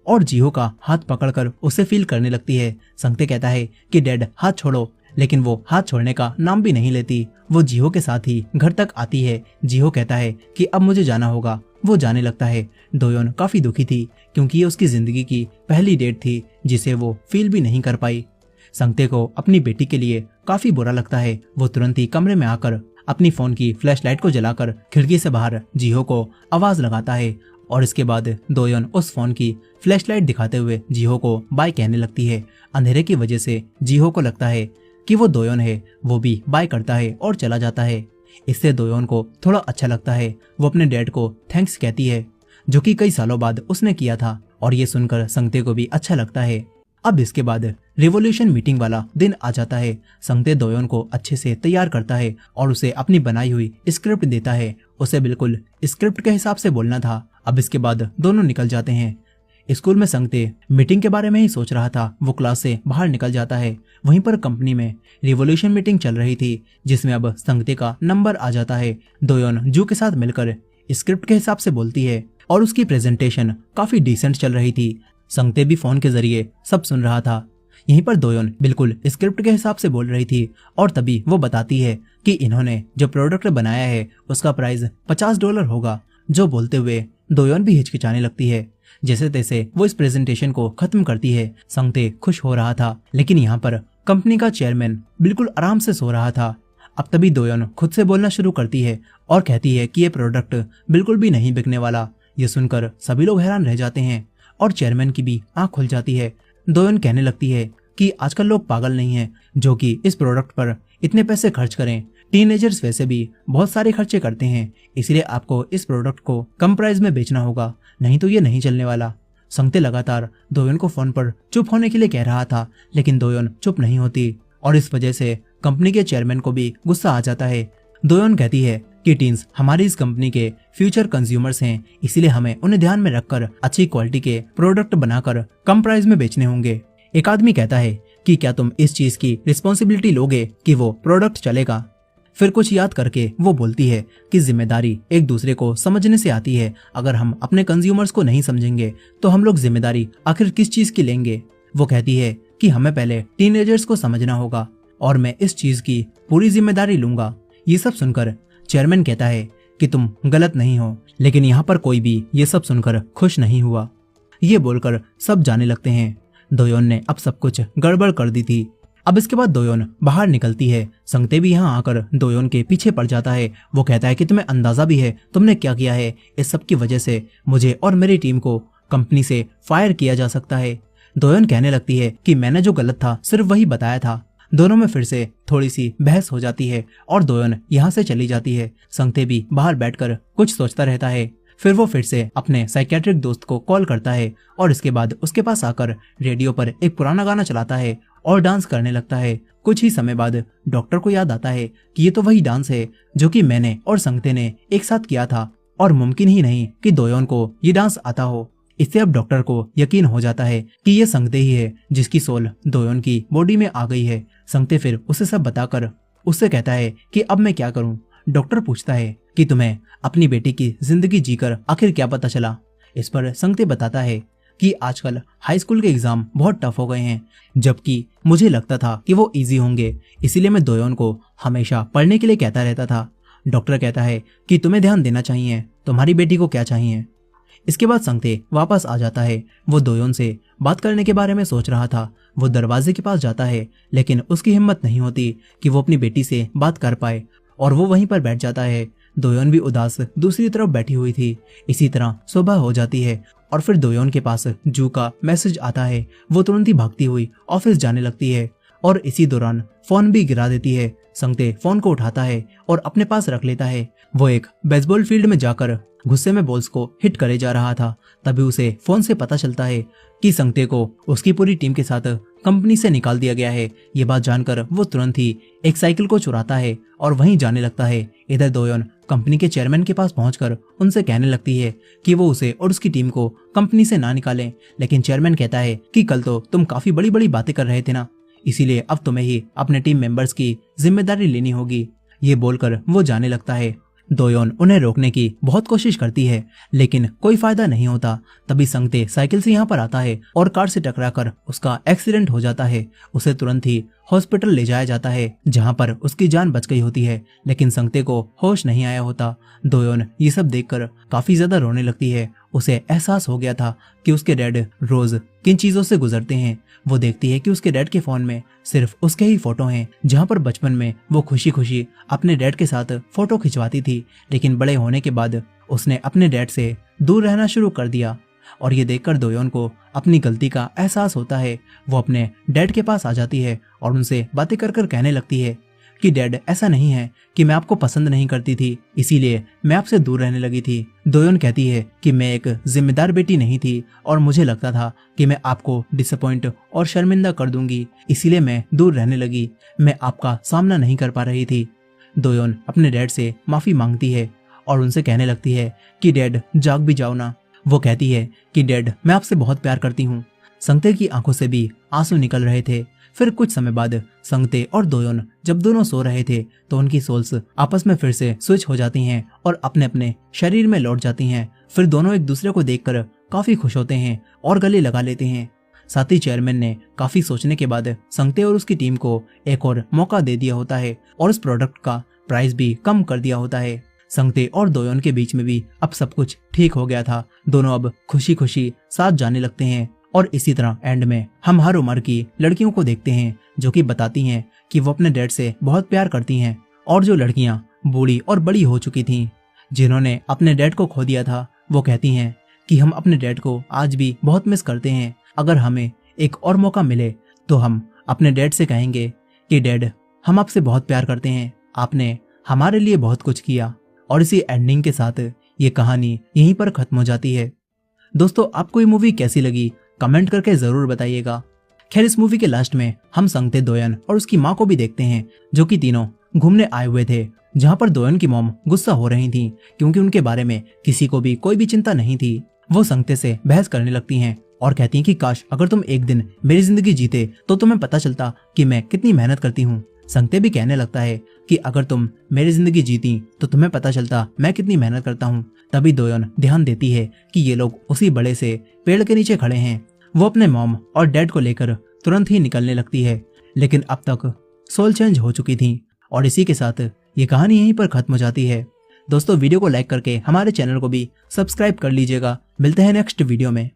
A: और जीहो का हाथ पकड़कर उसे फील करने लगती है। संगते कहता है कि डैड हाथ छोड़ो, लेकिन वो हाथ छोड़ने का नाम भी नहीं लेती। वो जीहो के साथ ही घर तक आती है। जीहो कहता है कि अब मुझे जाना होगा। वो जाने लगता है। दोयोन काफी दुखी थी क्योंकि ये उसकी जिंदगी की पहली डेट थी जिसे वो फील भी नहीं कर पाई। संगते को अपनी बेटी के लिए काफी बुरा लगता है। वो तुरंत ही कमरे में आकर अपनी फोन की फ्लैशलाइट को जलाकर खिड़की से बाहर जीहो को आवाज लगाता है और इसके बाद दोयोन उस फोन की फ्लैशलाइट दिखाते हुए जीहो को बाय कहने लगती है। अंधेरे की वजह से जीहो को लगता है कि वो दोयोन है। वो भी बाय करता है और चला जाता है। इससे दोयोन को थोड़ा अच्छा लगता है। वो अपने डैड को थैंक्स कहती है, जो कि कई सालों बाद उसने किया था, और ये सुनकर संगते को भी अच्छा लगता है। अब इसके बाद रिवोल्यूशन मीटिंग वाला दिन आ जाता है। संगते दोयोन को अच्छे से तैयार करता है और उसे अपनी बनाई हुई स्क्रिप्ट देता है। उसे बिल्कुल स्क्रिप्ट के हिसाब से बोलना था। अब इसके बाद दोनों निकल जाते हैं। स्कूल में संगते मीटिंग के बारे में ही सोच रहा था। वो क्लास से बाहर निकल जाता है। वहीं पर कंपनी में रिवोल्यूशन मीटिंग चल रही थी, जिसमें अब संगते का नंबर आ जाता है। दोयोन जू के साथ मिलकर स्क्रिप्ट के हिसाब से बोलती है और उसकी प्रेजेंटेशन काफी डिसेंट चल रही थी। संगते भी फोन के जरिए सब सुन रहा था। यहीं पर दोयोन बिल्कुल स्क्रिप्ट के हिसाब से बोल रही थी और तभी वो बताती है कि इन्होंने जो प्रोडक्ट बनाया है उसका प्राइस $50 होगा। जो बोलते हुए दोयोन भी हिचकिचाने लगती है। जैसे तैसे वो इस प्रेजेंटेशन को खत्म करती है। संगते खुश हो रहा था, लेकिन यहाँ पर कंपनी का चेयरमैन बिल्कुल आराम से सो रहा था। अब तभी दोयोन खुद से बोलना शुरू करती है और कहती है कि ये प्रोडक्ट बिल्कुल भी नहीं बिकने वाला। ये सुनकर सभी लोग हैरान रह जाते हैं और चेयरमैन की भी आंख खुल जाती है। दोयोन कहने लगती है कि आजकल लोग पागल नहीं हैं जो कि इस प्रोडक्ट पर इतने पैसे खर्च करें। टीनेजर्स वैसे भी बहुत सारे खर्चे करते हैं, इसलिए आपको इस प्रोडक्ट को कम प्राइस में बेचना होगा, नहीं तो ये नहीं चलने वाला। संगते लगातार दोयोन को फोन पर चुप होने के लिए कह रहा था, लेकिन दोयोन चुप नहीं होती और इस वजह से कंपनी के चेयरमैन को भी गुस्सा आ जाता है। दोयोन कहती है कि टीन्स हमारी इस कंपनी के फ्यूचर कंज्यूमर्स हैं, इसीलिए हमें उन्हें ध्यान में रखकर अच्छी क्वालिटी के प्रोडक्ट बनाकर कम प्राइस में बेचने होंगे। एक आदमी कहता है कि क्या तुम इस चीज की रिस्पॉन्सिबिलिटी लोगे कि वो प्रोडक्ट चलेगा। फिर कुछ याद करके वो बोलती है कि जिम्मेदारी एक दूसरे को समझने से आती है। अगर हम अपने कंज्यूमर्स को नहीं समझेंगे तो हम लोग जिम्मेदारी आखिर किस चीज की लेंगे। वो कहती है कि हमें पहले टीनेजर्स को समझना होगा और मैं इस चीज की पूरी जिम्मेदारी लूंगा। ये सब सुनकर चेयरमैन कहता है कि तुम गलत नहीं हो, लेकिन यहाँ पर कोई भी ये सब सुनकर खुश नहीं हुआ। ये बोलकर सब जाने लगते हैं। दोयोन ने अब सब कुछ गड़बड़ कर दी थी। अब इसके बाद दोयोन बाहर निकलती है। संगते भी यहाँ आकर दोयोन के पीछे पड़ जाता है। वो कहता है कि तुम्हें अंदाजा भी है तुमने क्या किया है। इस सब की वजह से मुझे और मेरी टीम को कंपनी से फायर किया जा सकता है। दोयोन कहने लगती है कि मैंने जो गलत था सिर्फ वही बताया था। दोनों में फिर से थोड़ी सी बहस हो जाती है और दोयोन यहाँ से चली जाती है। संगते भी बाहर बैठकर कुछ सोचता रहता है। फिर वो फिर से अपने साइकेट्रिक दोस्त को कॉल करता है और इसके बाद उसके पास आकर रेडियो पर एक पुराना गाना चलाता है और डांस करने लगता है। कुछ ही समय बाद डॉक्टर को याद आता है कि ये तो वही डांस है जो कि मैंने और संगते ने एक साथ किया था और मुमकिन ही नहीं कि दोयोन को ये डांस आता हो। इससे अब डॉक्टर को यकीन हो जाता है कि ये संगते ही है जिसकी सोल दोयोन की बॉडी में आ गई है। संगते फिर उसे सब बताकर उससे कहता है कि अब मैं क्या करूं। डॉक्टर पूछता है कि तुम्हें अपनी बेटी की जिंदगी जीकर आखिर क्या पता चला। इस पर संगते बताता है कि आजकल हाई स्कूल के एग्जाम बहुत टफ हो गए हैं, जबकि मुझे लगता था कि वो इजी होंगे, इसीलिए मैं दोयोन को हमेशा पढ़ने के लिए कहता रहता था। डॉक्टर कहता है कि तुम्हें ध्यान देना चाहिए, तुम्हारी बेटी को क्या चाहिए। इसके बाद संगते वापस आ जाता है। वो दोयोन से बात करने के बारे में सोच रहा था। वो दरवाजे के पास जाता है लेकिन उसकी हिम्मत नहीं होती कि वो अपनी बेटी से बात कर पाए और वो वहीं पर बैठ जाता है। दोयोन भी उदास दूसरी तरफ बैठी हुई थी। इसी तरह सुबह हो जाती है और फिर दोयोन के पास जू का मैसेज आता है। वो तुरंत ही भागती हुई ऑफिस जाने लगती है और इसी दौरान फोन भी गिरा देती है। संगते फोन को उठाता है और अपने पास रख लेता है। वो एक बेसबॉल फील्ड में जाकर गुस्से में बॉल्स को हिट करे जा रहा था। तभी उसे फोन से पता चलता है कि संगते को उसकी पूरी टीम के साथ कंपनी से निकाल दिया गया है। ये बात जानकर वो तुरंत ही एक साइकिल को चुराता है और वहीं जाने लगता है। इधर दोयोन कंपनी के चेयरमैन के पास पहुंचकर उनसे कहने लगती है कि वो उसे और उसकी टीम को कंपनी से ना निकालें, लेकिन चेयरमैन कहता है कि कल तो तुम काफी बड़ी बड़ी बातें कर रहे थे ना, इसीलिए अब तुम्हें ही अपने टीम मेंबर्स की जिम्मेदारी लेनी होगी। ये बोलकर वो जाने लगता है। दोयोन उन्हें रोकने की बहुत कोशिश करती है लेकिन कोई फायदा नहीं होता। तभी संगते साइकिल से यहाँ पर आता है और कार से टकराकर उसका एक्सीडेंट हो जाता है। उसे तुरंत ही हॉस्पिटल ले जाया जाता है जहाँ पर उसकी जान बच गई होती है, लेकिन संगते को होश नहीं आया होता। दोयोन ये सब देखकर काफी ज्यादा रोने लगती है। उसे एहसास हो गया था कि उसके डैड रोज किन चीजों से गुजरते हैं। वो देखती है कि उसके डैड के फोन में सिर्फ उसके ही फोटो हैं, जहाँ पर बचपन में वो खुशी खुशी अपने डैड के साथ फोटो खिंचवाती थी, लेकिन बड़े होने के बाद उसने अपने डैड से दूर रहना शुरू कर दिया। और ये देखकर दोयोन को अपनी गलती का एहसास होता है। वो अपने डैड के पास आ जाती है और उनसे बातें कर कर कहने लगती है कि डैड, ऐसा नहीं है कि मैं आपको पसंद नहीं करती थी, इसीलिए मैं आपसे दूर रहने लगी थी। दोयोन कहती है कि मैं एक जिम्मेदार बेटी नहीं थी और मुझे लगता था कि मैं आपको डिसअपॉइंट और शर्मिंदा कर दूंगी, इसीलिए मैं दूर रहने लगी। मैं आपका सामना नहीं कर पा रही थी। दोयोन अपने डैड से माफी मांगती है और उनसे कहने लगती है कि डैड, जाग भी जाओ ना। वो कहती है कि डैड, मैं आपसे बहुत प्यार करती हूँ। संगते की आंखों से भी आंसू निकल रहे थे। फिर कुछ समय बाद संगते और दोयोन जब दोनों सो रहे थे तो उनकी सोल्स आपस में फिर से स्विच हो जाती हैं और अपने अपने शरीर में लौट जाती हैं। फिर दोनों एक दूसरे को देखकर काफी खुश होते हैं और गले लगा लेते हैं। साथ ही चेयरमैन ने काफी सोचने के बाद संगते और उसकी टीम को एक और मौका दे दिया होता है और उस प्रोडक्ट का प्राइस भी कम कर दिया होता है। संगते और दोयोन के बीच में भी अब सब कुछ ठीक हो गया था। दोनों अब खुशी खुशी साथ जाने लगते हैं और इसी तरह एंड में हम हर उम्र की लड़कियों को देखते हैं जो कि बताती हैं कि वो अपने डैड से बहुत प्यार करती हैं। और जो लड़कियां बूढ़ी और बड़ी हो चुकी थीं, जिन्होंने अपने डैड को खो दिया था, वो कहती हैं कि हम अपने डैड को आज भी बहुत मिस करते हैं। अगर हमें एक और मौका मिले तो हम अपने डैड से कहेंगे कि डैड, हम आपसे बहुत प्यार करते हैं, आपने हमारे लिए बहुत कुछ किया। और इसी एंडिंग के साथ ये कहानी यहीं पर खत्म हो जाती है। दोस्तों, आपको ये मूवी कैसी लगी कमेंट करके जरूर बताइएगा। खैर, इस मूवी के लास्ट में हम संगते, दोयोन और उसकी माँ को भी देखते हैं, जो कि तीनों घूमने आए हुए थे, जहाँ पर दोयन की मॉम गुस्सा हो रही थी क्योंकि उनके बारे में किसी को भी कोई भी चिंता नहीं थी। वो संगते से बहस करने लगती हैं और कहती हैं कि काश अगर तुम एक दिन मेरी जिंदगी जीते तो तुम्हें पता चलता कि मैं कितनी मेहनत करती हूँ। संगते भी कहने लगता है कि अगर तुम मेरी जिंदगी जीती तो तुम्हें पता चलता मैं कितनी मेहनत करता हूँ। तभी दोयन ध्यान देती है कि ये लोग उसी बड़े से पेड़ के नीचे खड़े हैं। वो अपने मॉम और डैड को लेकर तुरंत ही निकलने लगती है, लेकिन अब तक सोल चेंज हो चुकी थी। और इसी के साथ ये कहानी यहीं पर खत्म हो जाती है। दोस्तों वीडियो को लाइक करके हमारे चैनल को भी सब्सक्राइब कर लीजिएगा। मिलते हैं नेक्स्ट वीडियो में।